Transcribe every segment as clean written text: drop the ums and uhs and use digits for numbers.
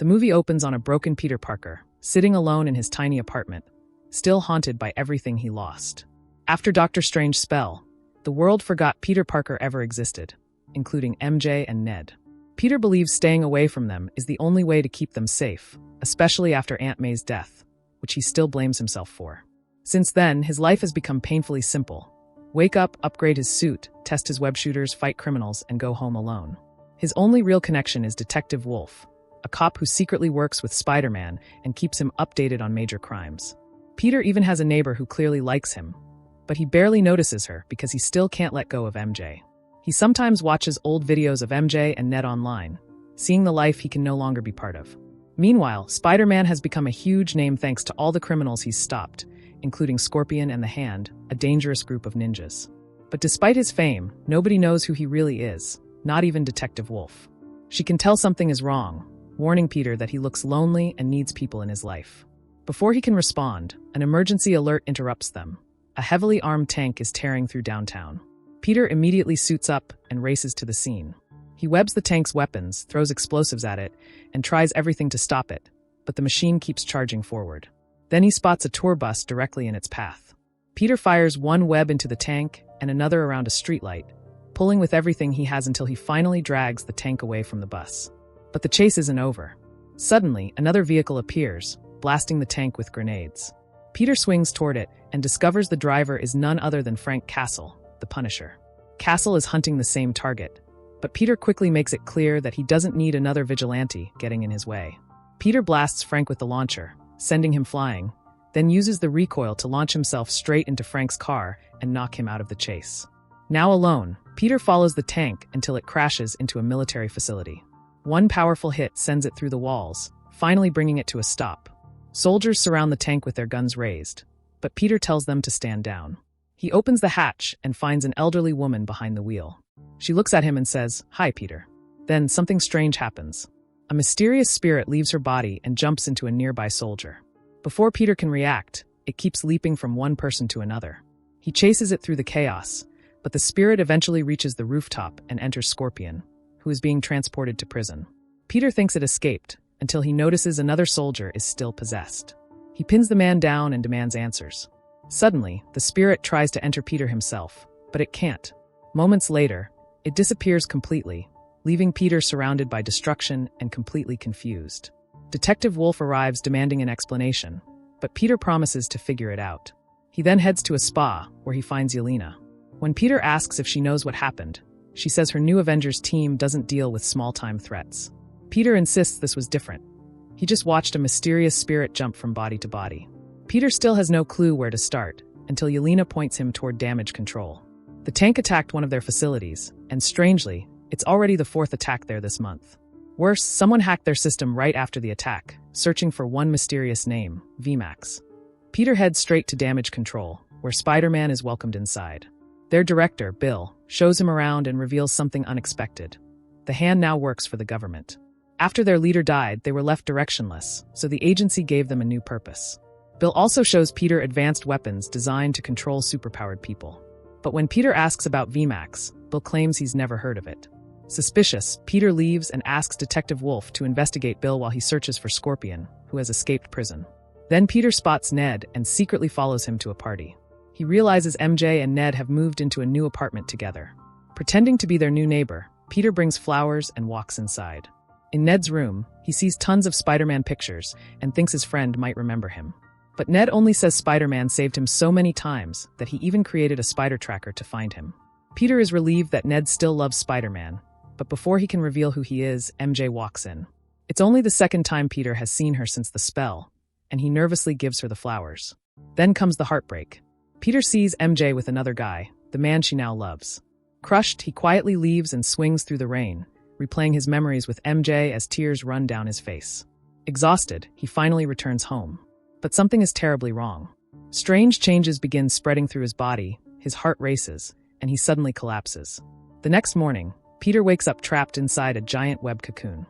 The movie opens on a broken Peter Parker, sitting alone in his tiny apartment, still haunted by everything he lost. After Doctor Strange's spell, the world forgot Peter Parker ever existed, including MJ and Ned. Peter believes staying away from them is the only way to keep them safe, especially after Aunt May's death, which he still blames himself for. Since then, his life has become painfully simple. Wake up, upgrade his suit, test his web shooters, fight criminals, and go home alone. His only real connection is Detective Wolf, a cop who secretly works with Spider-Man and keeps him updated on major crimes. Peter even has a neighbor who clearly likes him, but he barely notices her because he still can't let go of MJ. He sometimes watches old videos of MJ and Ned online, seeing the life he can no longer be part of. Meanwhile, Spider-Man has become a huge name thanks to all the criminals he's stopped, including Scorpion and the Hand, a dangerous group of ninjas. But despite his fame, nobody knows who he really is, not even Detective Wolf. She can tell something is wrong, warning Peter that he looks lonely and needs people in his life. Before he can respond, an emergency alert interrupts them. A heavily armed tank is tearing through downtown. Peter immediately suits up and races to the scene. He webs the tank's weapons, throws explosives at it, and tries everything to stop it, but the machine keeps charging forward. Then he spots a tour bus directly in its path. Peter fires one web into the tank and another around a streetlight, pulling with everything he has until he finally drags the tank away from the bus. But the chase isn't over. Suddenly, another vehicle appears, blasting the tank with grenades. Peter swings toward it and discovers the driver is none other than Frank Castle, the Punisher. Castle is hunting the same target, but Peter quickly makes it clear that he doesn't need another vigilante getting in his way. Peter blasts Frank with the launcher, sending him flying, then uses the recoil to launch himself straight into Frank's car and knock him out of the chase. Now alone, Peter follows the tank until it crashes into a military facility. One powerful hit sends it through the walls, finally bringing it to a stop. Soldiers surround the tank with their guns raised, but Peter tells them to stand down. He opens the hatch and finds an elderly woman behind the wheel. She looks at him and says, "Hi, Peter." Then something strange happens. A mysterious spirit leaves her body and jumps into a nearby soldier. Before Peter can react, it keeps leaping from one person to another. He chases it through the chaos, but the spirit eventually reaches the rooftop and enters Scorpion, who is being transported to prison. Peter thinks it escaped, until he notices another soldier is still possessed. He pins the man down and demands answers. Suddenly, the spirit tries to enter Peter himself, but it can't. Moments later, it disappears completely, leaving Peter surrounded by destruction and completely confused. Detective Wolf arrives demanding an explanation, but Peter promises to figure it out. He then heads to a spa, where he finds Yelena. When Peter asks if she knows what happened, she says her new Avengers team doesn't deal with small-time threats. Peter insists this was different. He just watched a mysterious spirit jump from body to body. Peter still has no clue where to start, until Yelena points him toward damage control. The tank attacked one of their facilities, and strangely, it's already the fourth attack there this month. Worse, someone hacked their system right after the attack, searching for one mysterious name, VMAX. Peter heads straight to damage control, where Spider-Man is welcomed inside. Their director, Bill, shows him around and reveals something unexpected. The Hand now works for the government. After their leader died, they were left directionless, so the agency gave them a new purpose. Bill also shows Peter advanced weapons designed to control superpowered people. But when Peter asks about VMAX, Bill claims he's never heard of it. Suspicious, Peter leaves and asks Detective Wolf to investigate Bill while he searches for Scorpion, who has escaped prison. Then Peter spots Ned and secretly follows him to a party. He realizes MJ and Ned have moved into a new apartment together. Pretending to be their new neighbor, Peter brings flowers and walks inside. In Ned's room, he sees tons of Spider-Man pictures and thinks his friend might remember him. But Ned only says Spider-Man saved him so many times that he even created a spider tracker to find him. Peter is relieved that Ned still loves Spider-Man, but before he can reveal who he is, MJ walks in. It's only the second time Peter has seen her since the spell, and he nervously gives her the flowers. Then comes the heartbreak. Peter sees MJ with another guy, the man she now loves. Crushed, he quietly leaves and swings through the rain, replaying his memories with MJ as tears run down his face. Exhausted, he finally returns home. But something is terribly wrong. Strange changes begin spreading through his body, his heart races, and he suddenly collapses. The next morning, Peter wakes up trapped inside a giant web cocoon.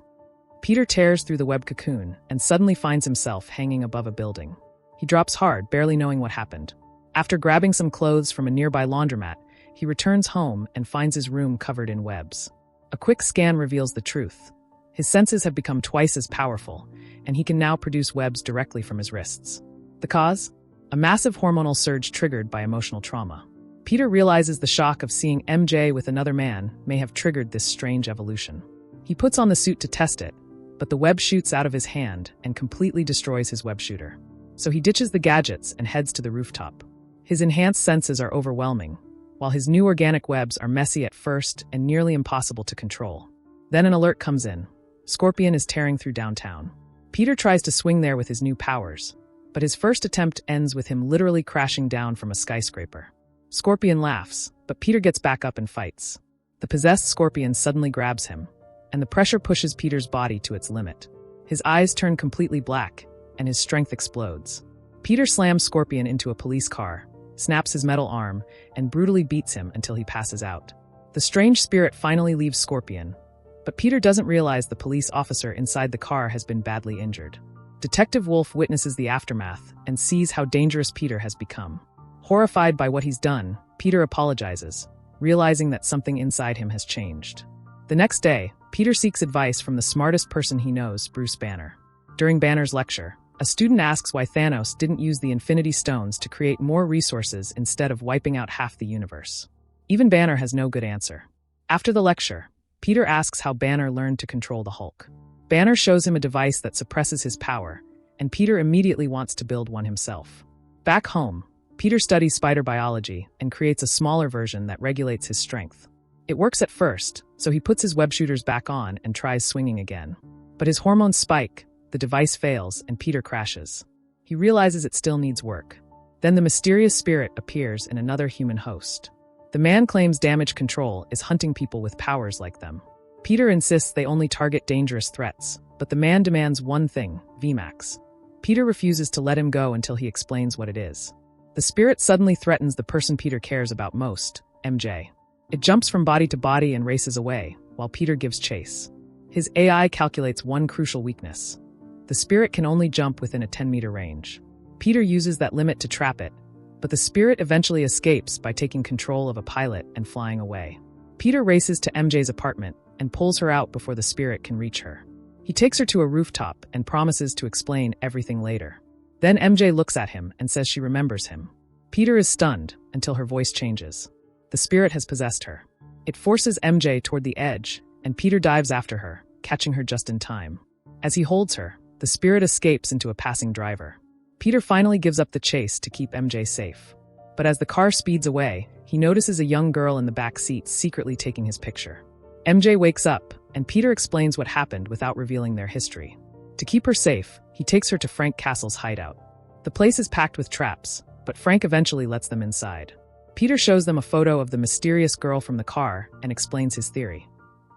Peter tears through the web cocoon and suddenly finds himself hanging above a building. He drops hard, barely knowing what happened. After grabbing some clothes from a nearby laundromat, he returns home and finds his room covered in webs. A quick scan reveals the truth. His senses have become twice as powerful, and he can now produce webs directly from his wrists. The cause? A massive hormonal surge triggered by emotional trauma. Peter realizes the shock of seeing MJ with another man may have triggered this strange evolution. He puts on the suit to test it, but the web shoots out of his hand and completely destroys his web shooter. So he ditches the gadgets and heads to the rooftop. His enhanced senses are overwhelming, while his new organic webs are messy at first and nearly impossible to control. Then an alert comes in. Scorpion is tearing through downtown. Peter tries to swing there with his new powers, but his first attempt ends with him literally crashing down from a skyscraper. Scorpion laughs, but Peter gets back up and fights. The possessed Scorpion suddenly grabs him, and the pressure pushes Peter's body to its limit. His eyes turn completely black, and his strength explodes. Peter slams Scorpion into a police car, snaps his metal arm, and brutally beats him until he passes out. The strange spirit finally leaves Scorpion, but Peter doesn't realize the police officer inside the car has been badly injured. Detective Wolf witnesses the aftermath and sees how dangerous Peter has become. Horrified by what he's done, Peter apologizes, realizing that something inside him has changed. The next day, Peter seeks advice from the smartest person he knows, Bruce Banner. During Banner's lecture, a student asks why Thanos didn't use the Infinity Stones to create more resources instead of wiping out half the universe. Even Banner has no good answer. After the lecture, Peter asks how Banner learned to control the Hulk. Banner shows him a device that suppresses his power, and Peter immediately wants to build one himself. Back home, Peter studies spider biology and creates a smaller version that regulates his strength. It works at first, so he puts his web shooters back on and tries swinging again. But his hormones spike, the device fails, and Peter crashes. He realizes it still needs work. Then the mysterious spirit appears in another human host. The man claims damage control is hunting people with powers like them. Peter insists they only target dangerous threats, but the man demands one thing, VMAX. Peter refuses to let him go until he explains what it is. The spirit suddenly threatens the person Peter cares about most, MJ. It jumps from body to body and races away, while Peter gives chase. His AI calculates one crucial weakness. The spirit can only jump within a 10-meter range. Peter uses that limit to trap it, but the spirit eventually escapes by taking control of a pilot and flying away. Peter races to MJ's apartment and pulls her out before the spirit can reach her. He takes her to a rooftop and promises to explain everything later. Then MJ looks at him and says she remembers him. Peter is stunned until her voice changes. The spirit has possessed her. It forces MJ toward the edge, and Peter dives after her, catching her just in time. As he holds her, the spirit escapes into a passing driver. Peter finally gives up the chase to keep MJ safe. But as the car speeds away, he notices a young girl in the back seat secretly taking his picture. MJ wakes up, and Peter explains what happened without revealing their history. To keep her safe, he takes her to Frank Castle's hideout. The place is packed with traps, but Frank eventually lets them inside. Peter shows them a photo of the mysterious girl from the car and explains his theory.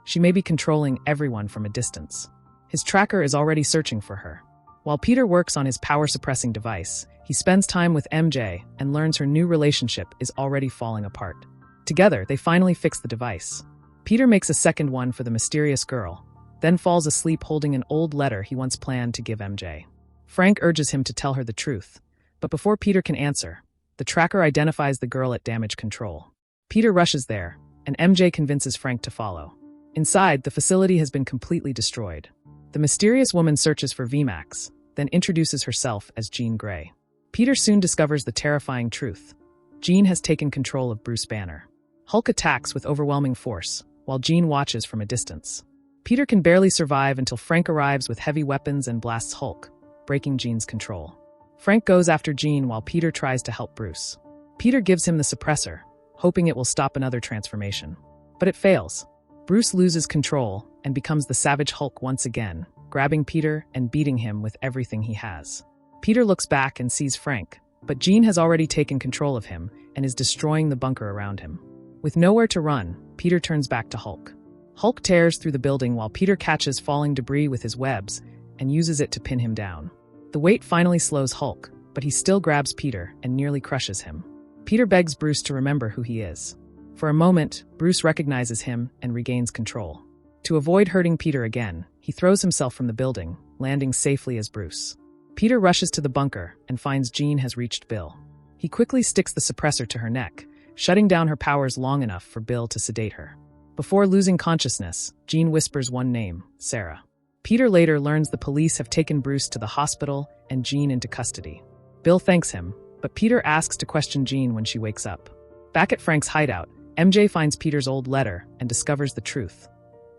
She may be controlling everyone from a distance. His tracker is already searching for her. While Peter works on his power-suppressing device, he spends time with MJ and learns her new relationship is already falling apart. Together, they finally fix the device. Peter makes a second one for the mysterious girl, then falls asleep holding an old letter he once planned to give MJ. Frank urges him to tell her the truth, but before Peter can answer, the tracker identifies the girl at damage control. Peter rushes there, and MJ convinces Frank to follow. Inside, the facility has been completely destroyed. The mysterious woman searches for VMAX, then introduces herself as Jean Grey. Peter soon discovers the terrifying truth. Jean has taken control of Bruce Banner. Hulk attacks with overwhelming force, while Jean watches from a distance. Peter can barely survive until Frank arrives with heavy weapons and blasts Hulk, breaking Jean's control. Frank goes after Jean while Peter tries to help Bruce. Peter gives him the suppressor, hoping it will stop another transformation. But it fails. Bruce loses control and becomes the Savage Hulk once again, grabbing Peter and beating him with everything he has. Peter looks back and sees Frank, but Jean has already taken control of him and is destroying the bunker around him. With nowhere to run, Peter turns back to Hulk. Hulk tears through the building while Peter catches falling debris with his webs and uses it to pin him down. The weight finally slows Hulk, but he still grabs Peter and nearly crushes him. Peter begs Bruce to remember who he is. For a moment, Bruce recognizes him and regains control. To avoid hurting Peter again, he throws himself from the building, landing safely as Bruce. Peter rushes to the bunker and finds Jean has reached Bill. He quickly sticks the suppressor to her neck, shutting down her powers long enough for Bill to sedate her. Before losing consciousness, Jean whispers one name, Sarah. Peter later learns the police have taken Bruce to the hospital and Jean into custody. Bill thanks him, but Peter asks to question Jean when she wakes up. Back at Frank's hideout, MJ finds Peter's old letter and discovers the truth.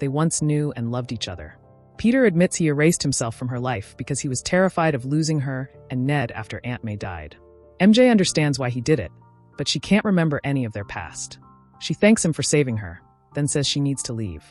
They once knew and loved each other. Peter admits he erased himself from her life because he was terrified of losing her and Ned after Aunt May died. MJ understands why he did it, but she can't remember any of their past. She thanks him for saving her, then says she needs to leave.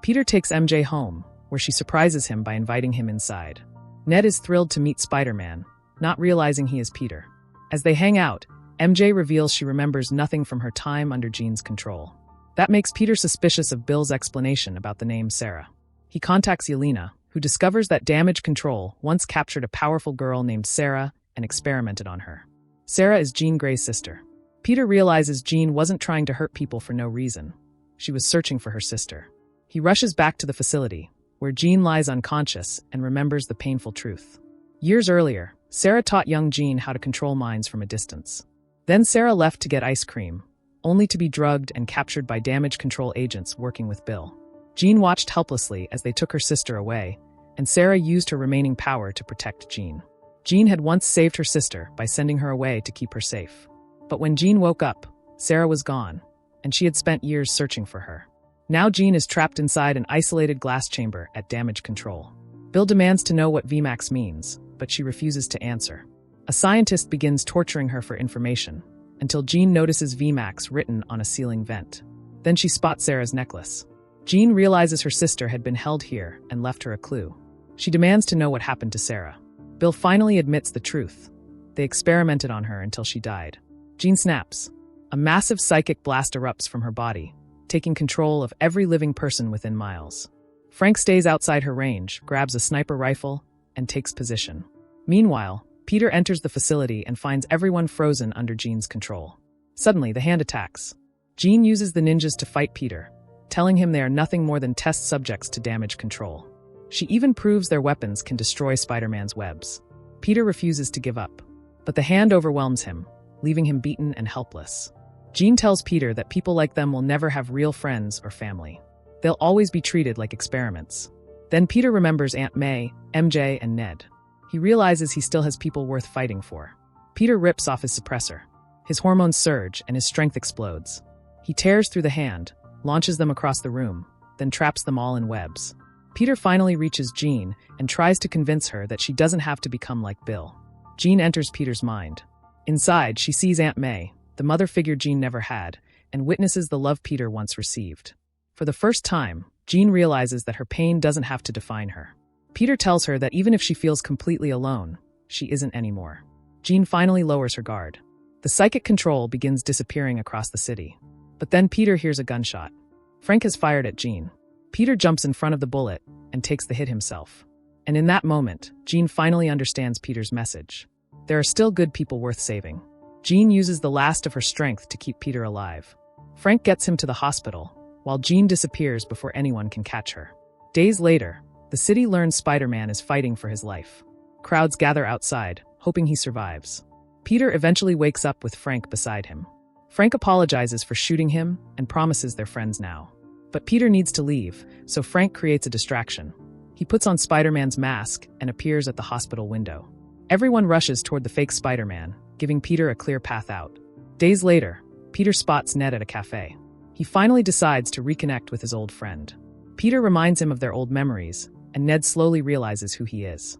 Peter takes MJ home, where she surprises him by inviting him inside. Ned is thrilled to meet Spider-Man, not realizing he is Peter. As they hang out, MJ reveals she remembers nothing from her time under Jean's control. That makes Peter suspicious of Bill's explanation about the name Sarah. He contacts Yelena, who discovers that Damage Control once captured a powerful girl named Sarah and experimented on her. Sarah is Jean Grey's sister. Peter realizes Jean wasn't trying to hurt people for no reason. She was searching for her sister. He rushes back to the facility, where Jean lies unconscious and remembers the painful truth. Years earlier, Sarah taught young Jean how to control minds from a distance. Then Sarah left to get ice cream, only to be drugged and captured by Damage Control agents working with Bill. Jean watched helplessly as they took her sister away, and Sarah used her remaining power to protect Jean. Jean had once saved her sister by sending her away to keep her safe. But when Jean woke up, Sarah was gone, and she had spent years searching for her. Now Jean is trapped inside an isolated glass chamber at Damage Control. Bill demands to know what VMAX means, but she refuses to answer. A scientist begins torturing her for information, until Jean notices VMAX written on a ceiling vent. Then she spots Sarah's necklace. Jean realizes her sister had been held here and left her a clue. She demands to know what happened to Sarah. Bill finally admits the truth. They experimented on her until she died. Jean snaps. A massive psychic blast erupts from her body, taking control of every living person within miles. Frank stays outside her range, grabs a sniper rifle, and takes position. Meanwhile, Peter enters the facility and finds everyone frozen under Jean's control. Suddenly, the Hand attacks. Jean uses the ninjas to fight Peter, telling him they are nothing more than test subjects to Damage Control. She even proves their weapons can destroy Spider-Man's webs. Peter refuses to give up, but the Hand overwhelms him, leaving him beaten and helpless. Jean tells Peter that people like them will never have real friends or family. They'll always be treated like experiments. Then Peter remembers Aunt May, MJ, and Ned. He realizes he still has people worth fighting for. Peter rips off his suppressor. His hormones surge and his strength explodes. He tears through the Hand, launches them across the room, then traps them all in webs. Peter finally reaches Jean and tries to convince her that she doesn't have to become like Bill. Jean enters Peter's mind. Inside, she sees Aunt May, the mother figure Jean never had, and witnesses the love Peter once received. For the first time, Jean realizes that her pain doesn't have to define her. Peter tells her that even if she feels completely alone, she isn't anymore. Jean finally lowers her guard. The psychic control begins disappearing across the city. But then Peter hears a gunshot. Frank has fired at Jean. Peter jumps in front of the bullet and takes the hit himself. And in that moment, Jean finally understands Peter's message. There are still good people worth saving. Jean uses the last of her strength to keep Peter alive. Frank gets him to the hospital, while Jean disappears before anyone can catch her. Days later, the city learns Spider-Man is fighting for his life. Crowds gather outside, hoping he survives. Peter eventually wakes up with Frank beside him. Frank apologizes for shooting him and promises they're friends now. But Peter needs to leave, so Frank creates a distraction. He puts on Spider-Man's mask and appears at the hospital window. Everyone rushes toward the fake Spider-Man, giving Peter a clear path out. Days later, Peter spots Ned at a cafe. He finally decides to reconnect with his old friend. Peter reminds him of their old memories, and Ned slowly realizes who he is.